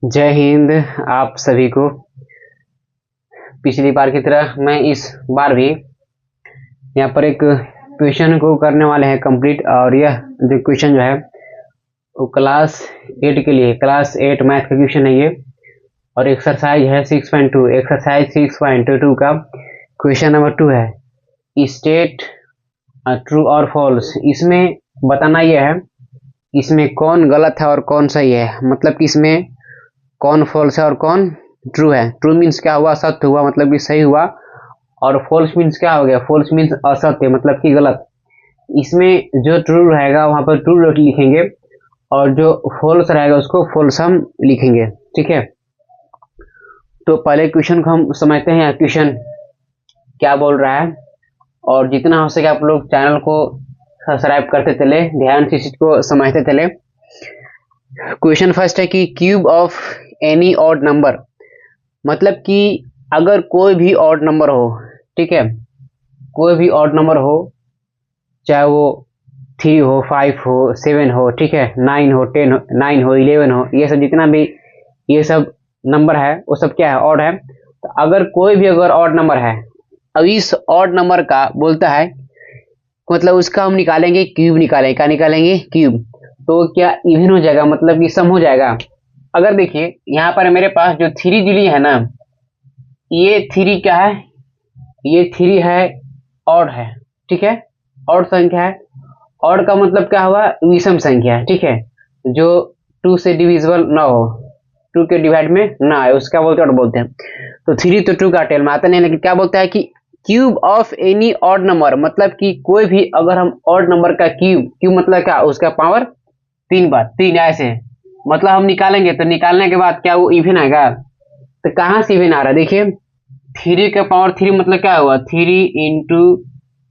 जय हिंद। आप सभी को पिछली बार की तरह मैं इस बार भी यहाँ पर एक क्वेश्चन को करने वाले हैं कंप्लीट। और यह जो क्वेश्चन जो है वो क्लास 8 के लिए, क्लास 8 मैथ का क्वेश्चन है ये। और एक्सरसाइज है 6.2, एक्सरसाइज 6.2 का क्वेश्चन नंबर 2 है। स्टेट ट्रू और फॉल्स। इसमें बताना यह है इसमें कौन गलत है और कौन सही है, मतलब कि इसमें कौन फॉल्स है और कौन ट्रू है। ट्रू मीन्स क्या हुआ, सत्य हुआ, मतलब कि सही हुआ। और फॉल्स मीन्स क्या हो गया, फॉल्स मीन्स असत्य, मतलब कि गलत। इसमें जो ट्रू रहेगा वहां पर ट्रू लिखेंगे और जो फॉल्स रहेगा उसको फॉल्स हम लिखेंगे। ठीक है, तो पहले क्वेश्चन को हम समझते हैं। क्वेश्चन क्या बोल रहा है, और जितना हो सके आप लोग चैनल को सब्सक्राइब करते चले, ध्यान से इस चीज को समझते चले। क्वेश्चन फर्स्ट है कि cube of any odd number, मतलब कि अगर कोई भी ऑड नंबर हो, ठीक है, कोई भी ऑड नंबर हो, चाहे वो 3 हो, 5 हो, 7 हो, ठीक है, 9 हो, 10 हो, 9 हो, 11 हो, ये सब जितना भी ये सब नंबर है वो सब क्या है, ऑड है। तो अगर कोई भी अगर ऑड नंबर है, अब इस ऑड नंबर का बोलता है, मतलब उसका हम निकालेंगे क्यूब, निकालेंगे क्या, निकालेंगे क्यूब। तो क्या इवन हो जाएगा, मतलब कि सम हो जाएगा। अगर देखिए यहाँ पर मेरे पास जो 3 दिली है ना, ये 3 क्या है, ये 3 है, ऑड है, ठीक है, ऑड संख्या है। ऑड का मतलब क्या हुआ, विषम संख्या है, ठीक है, जो 2 से डिविजिबल ना हो, 2 के डिवाइड में ना आए, उसका बोलते हैं ऑड बोलते हैं। तो 3 तो 2 का टेल में आता नहीं, लेकिन क्या बोलता है कि cube of any odd number, मतलब कि कोई भी अगर हम ऑड नंबर का क्यूब, क्यूब मतलब क्या, उसका पावर 3 बार, 3 ऐसे, मतलब हम निकालेंगे तो निकालने के बाद क्या वो इवन आएगा। तो कहां से इवन आ रहा है, देखिए 3 का पावर 3 मतलब क्या हुआ, 3 इंटू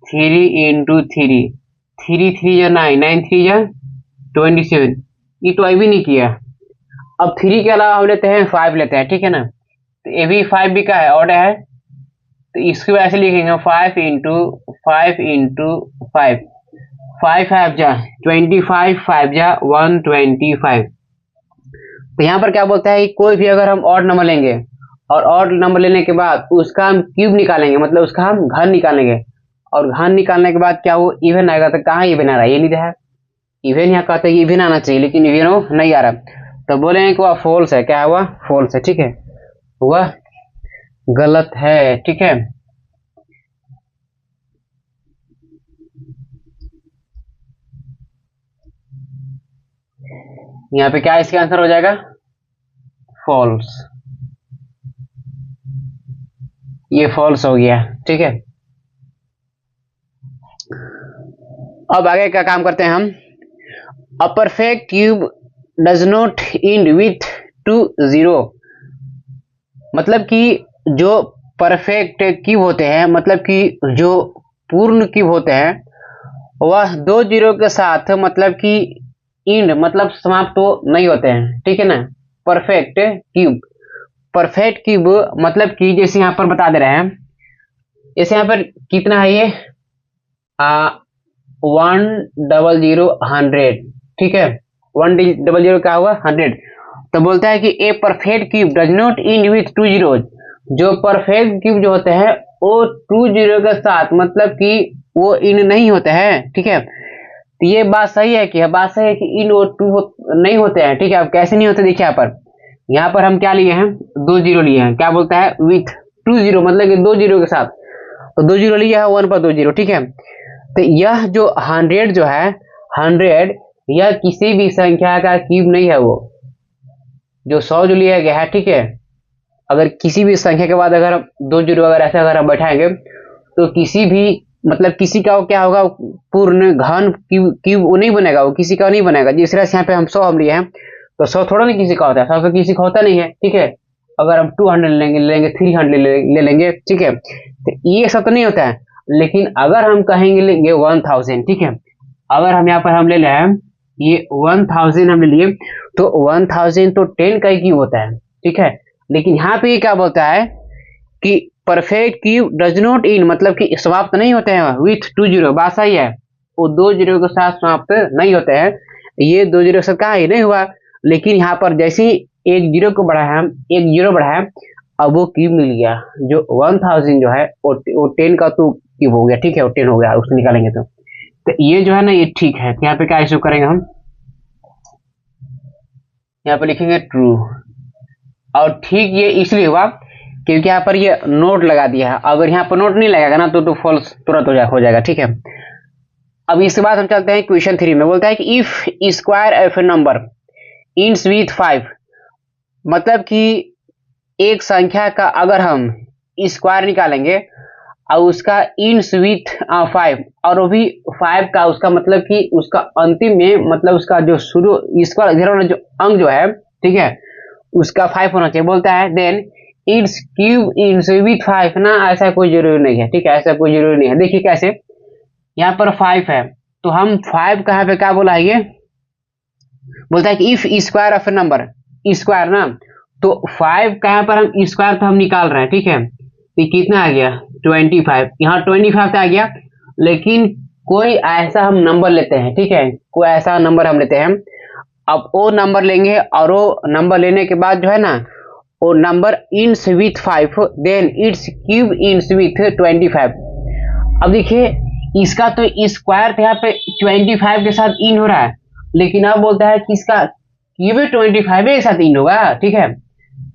3, 3 या 9, 9 3 या 27, ये तो अभी नहीं किया। अब 3 के अलावा हम लेते हैं 5 लेते हैं, ठीक है ना, तो ये भी 5 भी का है, ऑड है। तो इसको ऐसे लिखेंगे 5 इंटू 5 इंटू 5, 5 5 जा 25, 5 जा 125। तो यहाँ पर क्या बोलता है कि कोई भी अगर हम ऑड नंबर लेंगे और ऑड नंबर लेने के बाद उसका हम क्यूब निकालेंगे, मतलब उसका हम घन निकालेंगे, और घन निकालने के बाद क्या वो इवन आएगा। तो कहाँ इवन आ रहा है, ये नहीं रहा इवन, यहाँ कहते हैं इवन आना चाहिए, लेकिन इवन वो नहीं आ रहा। तो बोलेंगे कि वह फॉल्स है, क्या हुआ, फॉल्स है, ठीक है, वह गलत है, ठीक है। यहाँ पे क्या इसका आंसर हो जाएगा, फॉल्स, ये फॉल्स हो गया, ठीक है। अब आगे का काम करते हैं हम। A perfect cube does not and with 2 0, मतलब कि जो परफेक्ट क्यूब होते हैं, मतलब कि जो पूर्ण क्यूब होते हैं, वह 2 0 के साथ, मतलब कि इंड मतलब समाप्त तो नहीं होते हैं, ठीक है ना। परफेक्ट क्यूब, परफेक्ट क्यूब मतलब कि जैसे यहाँ पर बता दे रहे हैं, जैसे यहाँ पर कितना है ये 100 ठीक है, 100 क्या हुआ 100। तो बोलता है कि a perfect cube does not and with 2 zero, जो परफेक्ट क्यूब जो होते हैं वो 2 जीरो के साथ, मतलब कि वो इन नहीं होते हैं, ठीक है। तो ये बात सही है कि, बात सही है कि इन और 2 नहीं होते हैं, ठीक है। अब कैसे नहीं होते, देखिए यहाँ पर हम क्या लिए हैं, 2 जीरो लिए हैं, क्या बोलता है विथ 2 जीरो, मतलब कि 2 जीरो के साथ। तो 2 जीरो लिया है, 1 पर 2 जीरो, ठीक है। तो यह जो 100 जो है 100, यह किसी भी संख्या का क्यूब नहीं है। वो जो 100 जो लिया गया है, ठीक है, अगर किसी भी संख्या के बाद अगर हम 2 जीरो अगर ऐसे अगर हम बैठाएंगे, तो किसी भी, मतलब किसी का क्या होगा, पूर्ण घन क्यूब वो नहीं बनेगा, वो किसी का नहीं बनेगा। जिस तरह से यहाँ पे हम 100 हम लिए हैं, तो 100 थोड़ा नहीं किसी का होता है, 100 तो किसी का होता नहीं है, ठीक है। अगर हम 200 लेंगे 300 ले लेंगे, ठीक है, तो ये सब तो नहीं होता है। लेकिन अगर हम कहेंगे लेंगे 1000, ठीक है, अगर हम यहाँ पर हम ले लें ये 1000 हम ले लिए, तो 1000 तो 10 का ही क्यूब होता है, ठीक है। लेकिन यहाँ पे क्या बोलता है कि perfect cube does not in, मतलब कि समाप्त नहीं होते हैं विथ 2 जीरो, बात सही है, वो 2 जीरो के साथ समाप्त नहीं होते हैं। ये 2 जीरो से कहा ही नहीं हुआ, लेकिन यहाँ पर जैसे एक जीरो को बढ़ाया, हम एक जीरो बढ़ाया, अब वो क्यूब मिल गया। जो 1000 जो है वो 10 का तो क्यूब हो गया, ठीक है, वो 10 हो गया, उसको निकालेंगे तो ये जो है ना, ये ठीक है। तो यहाँ पे क्या इशू करेंगे हम, यहाँ पे लिखेंगे ट्रू। और ठीक ये इसलिए हुआ क्योंकि यहाँ पर ये नोट लगा दिया है। अगर यहाँ पर नोट नहीं लगेगा ना तो फॉल्स तुरंत हो जाएगा, ठीक है। अब इसके बाद हम चलते हैं क्वेश्चन 3 में। बोलता है कि if square of A number इंस विथ 5, मतलब कि एक संख्या का अगर हम स्क्वायर निकालेंगे और उसका इंस विथ 5, और वो भी 5 का, उसका मतलब कि उसका अंतिम में, मतलब उसका जो शुरू स्क्वायर इधर वाला जो अंक जो है, ठीक है, उसका 5 होना चाहिए। बोलता है देन इट्स क्यूब इंस विथ 5 ना, ऐसा कोई जरूरी नहीं है, ठीक है, ऐसा कोई जरूरी नहीं है। देखिए कैसे, यहाँ पर 5 है तो हम 5 कहाँ पे क्या बोला है ये, बोलता है कि if square of A number, square ना, तो 5 कहाँ पर हम स्क्वायर तो हम निकाल रहे हैं, ठीक है। तो कितना आ गया 25, यहाँ 25 तो आ गया, लेकिन कोई ऐसा हम नंबर लेते हैं, ठीक है, कोई ऐसा नंबर हम लेते हैं। अब वो नंबर लेंगे और वो नंबर लेने के बाद जो है ना, वो नंबर इंस विथ 5, देन इट्स क्यूब इंस विथ 25। अब देखिए इसका तो स्क्वायर यहाँ पे 25 के साथ इन हो रहा है, लेकिन अब बोलता है कि इसका क्यूब 25 के साथ इन होगा, ठीक है।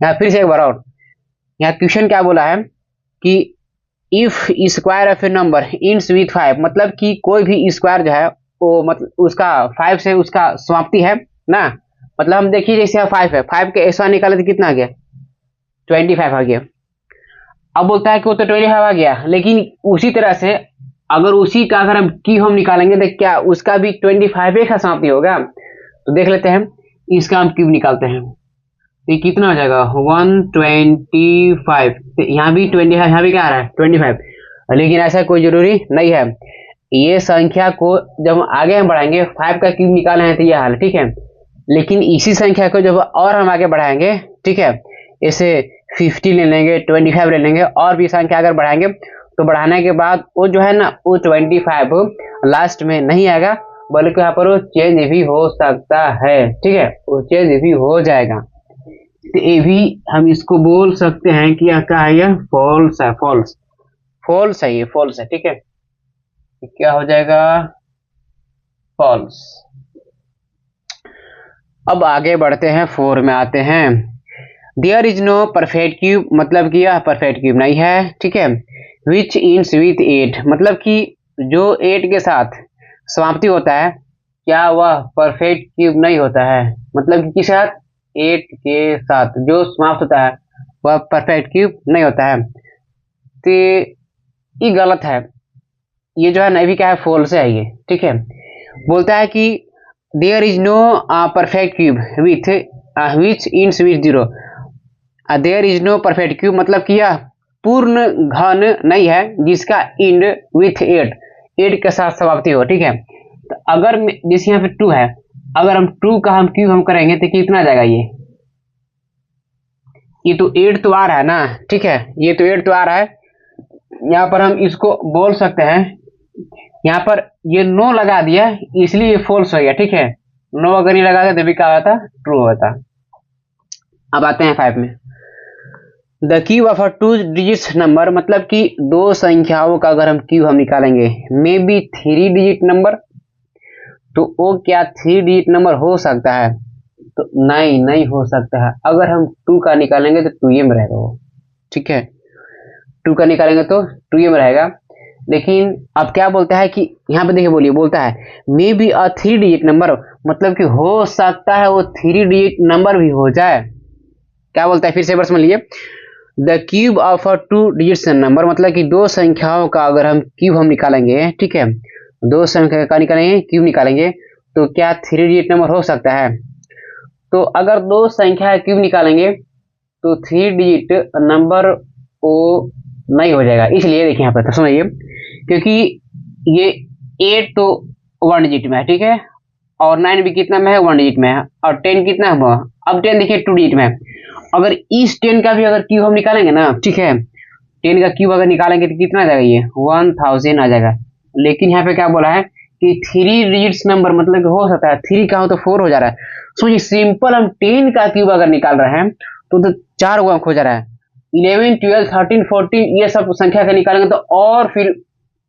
यहाँ फिर से एक बार और, यहाँ क्वेश्चन क्या बोला है कि if square of A number इंस विथ 5, मतलब कि कोई भी स्क्वायर जो है वो, मतलब उसका 5 से उसका समाप्ति है ना, मतलब हम देखिए जैसे 5 है, 5 के स्क्वायर निकाले तो कितना आ गया 25 आ गया। अब बोलता है कि वो तो 25 आ गया, लेकिन उसी तरह से अगर उसी का अगर हम क्यूब हम निकालेंगे तो क्या उसका भी 25 का समाप्ति होगा। तो देख लेते हैं, इसका हम क्यूब निकालते हैं तो कितना हो जाएगा 125। तो यहाँ भी 20 है, यहाँ भी क्या आ रहा है 25, लेकिन ऐसा कोई जरूरी नहीं है। ये संख्या को जब आगे हम बढ़ाएंगे, 5 का क्यूब निकाले हैं तो ये हाल, ठीक है, लेकिन इसी संख्या को जब और हम आगे बढ़ाएंगे, ठीक है, इसे 50 ले लेंगे, 25 ले लेंगे, और भी संख्या अगर बढ़ाएंगे तो बढ़ाने के बाद वो जो है ना, वो 25 लास्ट में नहीं आएगा, बल्कि यहाँ पर वो चेंज भी हो सकता है, ठीक है, वो चेंज भी हो जाएगा। तो ये भी हम इसको बोल सकते हैं कि क्या है, यह फॉल्स है, फॉल्स, फॉल्स है, ये फॉल्स है, ठीक है, क्या हो जाएगा फॉल्स। अब आगे बढ़ते हैं, 4 में आते हैं। There is no perfect cube, मतलब कि यह परफेक्ट क्यूब नहीं है, ठीक है। विच इंस विथ 8, मतलब कि जो 8 के साथ समाप्ति होता है, क्या वह परफेक्ट क्यूब नहीं होता है, मतलब कि किसके साथ 8 के साथ जो समाप्त होता है वह परफेक्ट क्यूब नहीं होता है। तो ये गलत है, ये जो है ना, भी क्या है फॉल्स है ये, ठीक है। बोलता है कि there is no perfect cube with which ends with 0, there is no perfect cube, मतलब कि यह पूर्ण घन नहीं है जिसका इंड विथ 8 के साथ समाप्ति हो, ठीक है। तो अगर जैसे यहाँ पे 2 है, अगर हम 2 का हम क्यूब हम करेंगे तो कितना आ जाएगा, ये तो 8 तो आ रहा है ना, ठीक है, ये तो 8 तो आ रहा है। यहाँ पर हम इसको बोल सकते हैं, यहाँ पर ये 9 लगा दिया इसलिए ये फॉल्स हो गया, ठीक है। 9 अगर नहीं लगा तो भी क्या होता, ट्रू होता। अब आते हैं 5 में। The cube of a 2 digit number, मतलब कि 2 संख्याओं का अगर हम क्यूब हम निकालेंगे, मे बी 3 डिजिट नंबर, तो वो क्या 3 डिजिट नंबर हो सकता है, तो नहीं हो सकता है। अगर हम 2 का निकालेंगे तो 2 में रहेगा वो, ठीक है, 2 का निकालेंगे तो 2 में रहेगा। लेकिन अब क्या बोलता है कि यहाँ पे देखिए, बोलिए, बोलता है may be a 3 digit number, मतलब कि हो सकता है वो 3 डिजिट नंबर भी हो जाए। क्या बोलता है, फिर से वर्ष में लिए, the cube of a 2 digit number, मतलब कि 2 संख्याओं का अगर हम क्यूब हम निकालेंगे, ठीक है, 2 संख्या का निकालेंगे क्यूब निकालेंगे, तो क्या 3 डिजिट नंबर हो सकता है। तो अगर 2 संख्या क्यूब निकालेंगे तो 3 डिजिट नंबर वो नहीं हो जाएगा। इसलिए देखिए यहाँ पर समझिए, क्योंकि ये 8 तो 1 डिजिट में है, ठीक है, और 9 भी कितना में है 1 डिजिट में है, और 10 कितना है, अब 10 देखिए 2 डिजिट में है। अगर इस 10 का भी अगर क्यूब हम निकालेंगे ना, ठीक है, 10 का क्यूब अगर निकालेंगे तो कितना आ जाएगा, ये 1000 आ जाएगा। लेकिन यहाँ पे क्या बोला है कि 3 डिजिट्स नंबर मतलब हो सकता है 3 का हो तो 4 हो जा रहा है। सोचिए सिंपल हम 10 का क्यूब अगर निकाल रहे हैं तो 4 अंक हो जा रहा है। 11 12 13 14 ये सब संख्या का निकालेंगे तो और फिर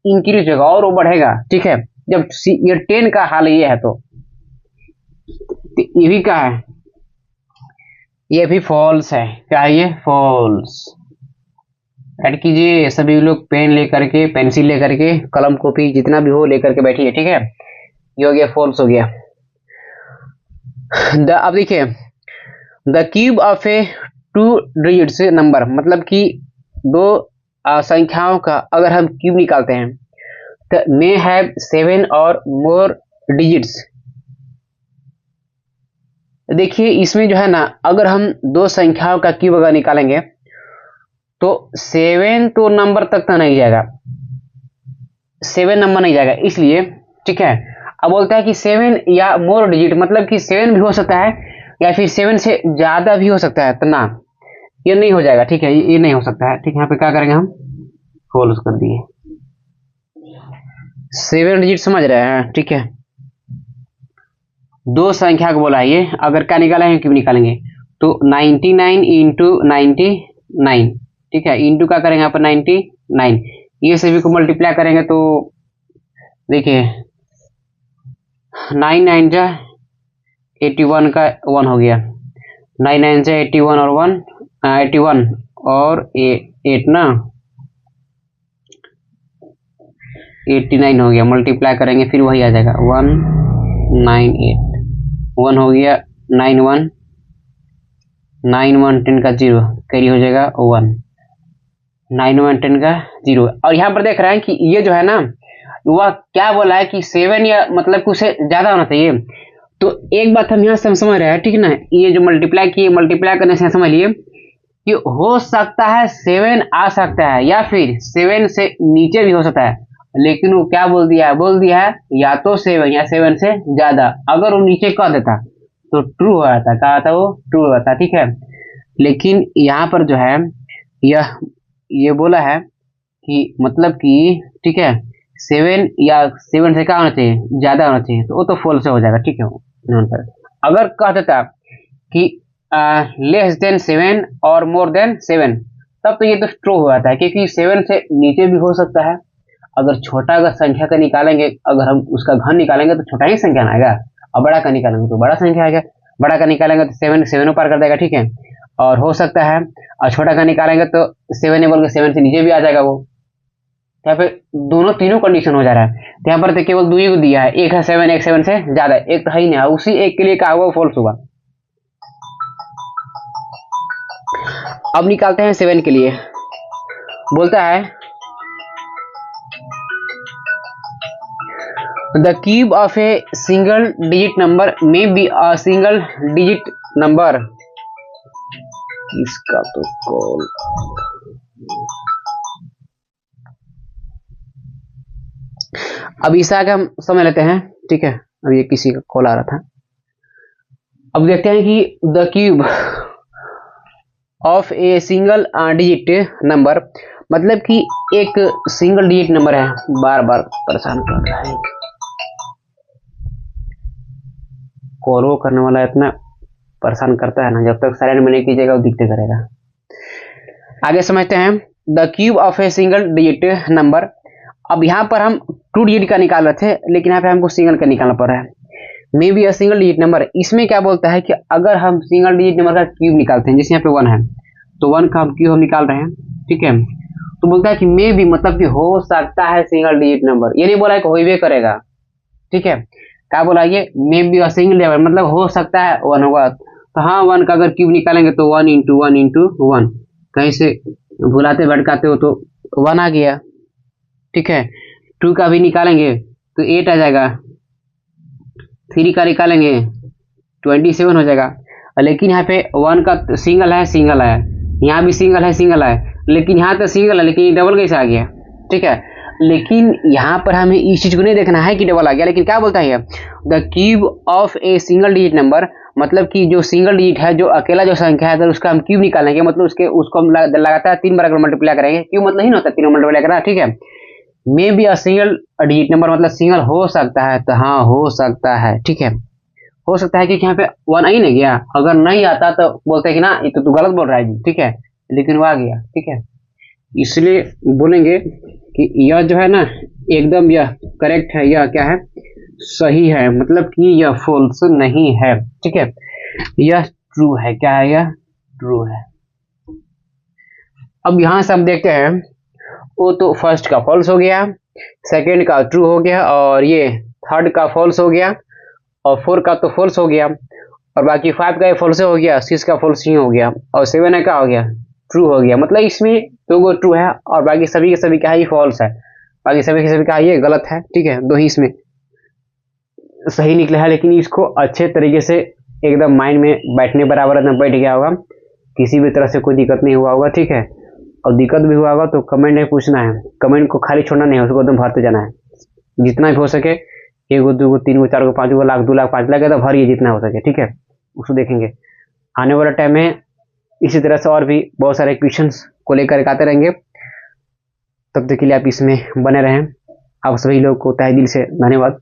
इंक्रीज होगा और वो बढ़ेगा। ठीक है, जब ये 10 का हाल ये है तो ये भी क्या है, ये भी फॉल्स है। क्या है ये? फॉल्स। ऐड कीजिए सभी लोग, पेन लेकर के, पेंसिल लेकर के, कलम कॉपी जितना भी हो लेकर के बैठिए। ठीक है, ये हो गया फॉल्स हो गया। अब देखिए the cube of A 2 digits number मतलब कि 2 संख्याओं का अगर हम क्यूब निकालते हैं तो मे हैव 7 और मोर डिजिट्स। देखिए इसमें जो है ना, अगर हम 2 संख्याओं का क्यूब अगर निकालेंगे तो 7 तो नंबर तक तो नहीं जाएगा, 7 नंबर नहीं जाएगा इसलिए। ठीक है, अब बोलता है कि 7 या मोर डिजिट मतलब कि 7 भी हो सकता है या फिर 7 से ज्यादा भी हो सकता है, तो ना ये नहीं हो जाएगा। ठीक है, ये नहीं हो सकता है। ठीक है, यहाँ पे क्या करेंगे हम, फॉल्स कर दिए। 7 डिजिट समझ रहे हैं? ठीक है, 2 संख्या को बोला है ये, अगर क्या निकाला है क्यों निकालेंगे तो 99 इंटू 99। ठीक है, इंटू क्या करेंगे यहाँ पर 99, ये सभी को मल्टीप्लाई करेंगे तो देखिए 9 9 जा 81 का 1 हो गया, 9 9 से 81 और 1 81 और 8 ना 89 हो गया। मल्टीप्लाई करेंगे फिर वही आ जाएगा 198, 1 हो गया 9 1 9 1 10 का 0 कैरी हो जाएगा 1, 9 1 10 का 0। और यहाँ पर देख रहे हैं कि ये जो है ना वह क्या बोला है कि 7 या मतलब कुछ ज्यादा होना चाहिए। तो एक बात हम यहाँ से समझ रहे हैं, ठीक है ना, ये जो मल्टीप्लाई किए, मल्टीप्लाई करने से समझ लिए कि हो सकता है 7 आ सकता है या फिर 7 से नीचे भी हो सकता है, लेकिन वो क्या बोल दिया है या तो 7 या 7 से ज्यादा। अगर वो नीचे कह देता तो ट्रू हो जाता, कहा था वो ट्रू हो जाता। ठीक है, लेकिन यहाँ पर जो है ये बोला है कि मतलब कि ठीक है 7 या 7 से क्या होना चाहिए, ज्यादा होना चाहिए, तो वो तो फॉल्स हो जाएगा। ठीक है, अगर कह देता कि लेस देन 7 और मोर देन 7 तब तो ये तो ट्रू हो जाता है, क्योंकि 7 से नीचे भी हो सकता है। अगर छोटा अगर संख्या का निकालेंगे, अगर हम उसका घन निकालेंगे तो छोटा ही संख्या आएगा, और बड़ा का निकालेंगे तो बड़ा संख्या आएगा। बड़ा का निकालेंगे तो 7 पार कर देगा। ठीक है, और हो सकता है और छोटा का निकालेंगे तो 7 बोल के 7 से नीचे भी आ जाएगा वो। यहाँ पे दोनों तीनों कंडीशन हो जा रहा है। तो यहाँ पर केवल 2 ही दिया है, एक है 7, एक 7 से ज्यादा, एक तो है ही नहीं, उसी एक के लिए क्या हुआ, फॉल्स हुआ। अब निकालते हैं 7 के लिए। बोलता है the cube of a single digit number may be a single digit number. इसका तो कॉल, अब इस आगे हम समझ लेते हैं। ठीक है, अब ये किसी का कॉल आ रहा था। अब देखते हैं कि the cube of a single digit number मतलब कि एक सिंगल डिजिट नंबर है, बार बार परेशान कर रहा है, कॉल करने वाला इतना परेशान करता है ना, जब तक साइलेंट में नहीं कीजिएगा वो दिखते करेगा। आगे समझते हैं the cube of a single digit number. अब यहाँ पर हम 2 डिजिट का निकाल रहे थे, लेकिन यहाँ पे हमको सिंगल का निकालना पड़ रहा है। May be a single digit number, इसमें क्या बोलता है कि अगर हम सिंगल डिजिट नंबर का क्यूब निकालते हैं, जैसे यहाँ पे 1 है तो 1 का हम क्यूब हम निकाल रहे हैं। ठीक है, तो बोलता है कि मे बी मतलब कि हो सकता है सिंगल डिजिट नंबर, ये नहीं बोला है कि होइबे करेगा। ठीक है, क्या बोला, ये may be a single number मतलब हो सकता है 1 होगा। तो हाँ 1 का अगर क्यूब निकालेंगे तो 1 इंटू 1 इंटू 1, कहीं से भुलाते भटकाते हो तो 1 आ गया। ठीक है, 2 का भी निकालेंगे तो 8 आ जाएगा, 3 का निकालेंगे 27 हो जाएगा। लेकिन यहाँ पे 1 का सिंगल है, यहाँ भी सिंगल है, लेकिन यहाँ तो सिंगल है लेकिन डबल कैसे आ गया। ठीक है, लेकिन यहाँ पर हमें इस चीज को नहीं देखना है कि डबल आ गया, लेकिन क्या बोलता है the cube of a single digit number मतलब कि जो सिंगल डिजिट है, जो अकेला जो संख्या है, अगर उसका हम क्यूब निकालेंगे मतलब उसको हम लगातार 3 बार अगर मल्टीप्लाई करेंगे, क्यूब मतलब ही ना होता 3 मल्टीप्लाई करना। ठीक है, may be a single digit number, मतलब सिंगल हो सकता है, तो हाँ हो सकता है, ठीक है, हो सकता है, क्योंकि यहाँ पे वन आ ही नहीं गया। अगर नहीं आता तो बोलते हैं कि ना ये तो तू गलत बोल रहा है जी, ठीक है, लेकिन वो आ गया, ठीक है, इसलिए बोलेंगे कि यह जो है ना एकदम यह करेक्ट है, यह क्या है, सही है, मतलब कि यह फॉल्स नहीं है, ठीक है, यह ट्रू है, क्या है, यह ट्रू है। अब यहां से हम देखते हैं, वो तो फर्स्ट का फॉल्स हो गया, सेकंड का ट्रू हो गया, और ये थर्ड का फॉल्स हो गया, और फोर का तो फॉल्स हो गया, और बाकी फाइव का फॉल्स हो गया, सिक्स का फॉल्स ही हो गया, और सेवन का हो गया, ट्रू हो गया। मतलब इसमें दो गो ट्रू है और बाकी सभी के सभी क्या है, ये फॉल्स है, बाकी सभी के सभी क्या है, ये गलत है, ठीक है, दो ही इसमें सही निकला है। लेकिन इसको अच्छे तरीके से एकदम माइंड में बैठने बराबर एकदम बैठ गया होगा, किसी भी तरह से कोई दिक्कत नहीं हुआ होगा, ठीक है, और दिक्कत भी हुआ होगा तो कमेंट में पूछना है, कमेंट को खाली छोड़ना नहीं है, उसको एकदम भरते जाना है, जितना भी हो सके, एक गो, दो गो, तीन गो, चार गो, पाँच गो, लाख, 2 लाख, 5 लाख, तो भरिए जितना हो सके, ठीक है, उसको देखेंगे। आने वाला टाइम में इसी तरह से और भी बहुत सारे क्वेश्चंस को लेकर आते रहेंगे। तब तक के लिए आप इसमें बने रहें। आप सभी लोग को तहे दिल से धन्यवाद।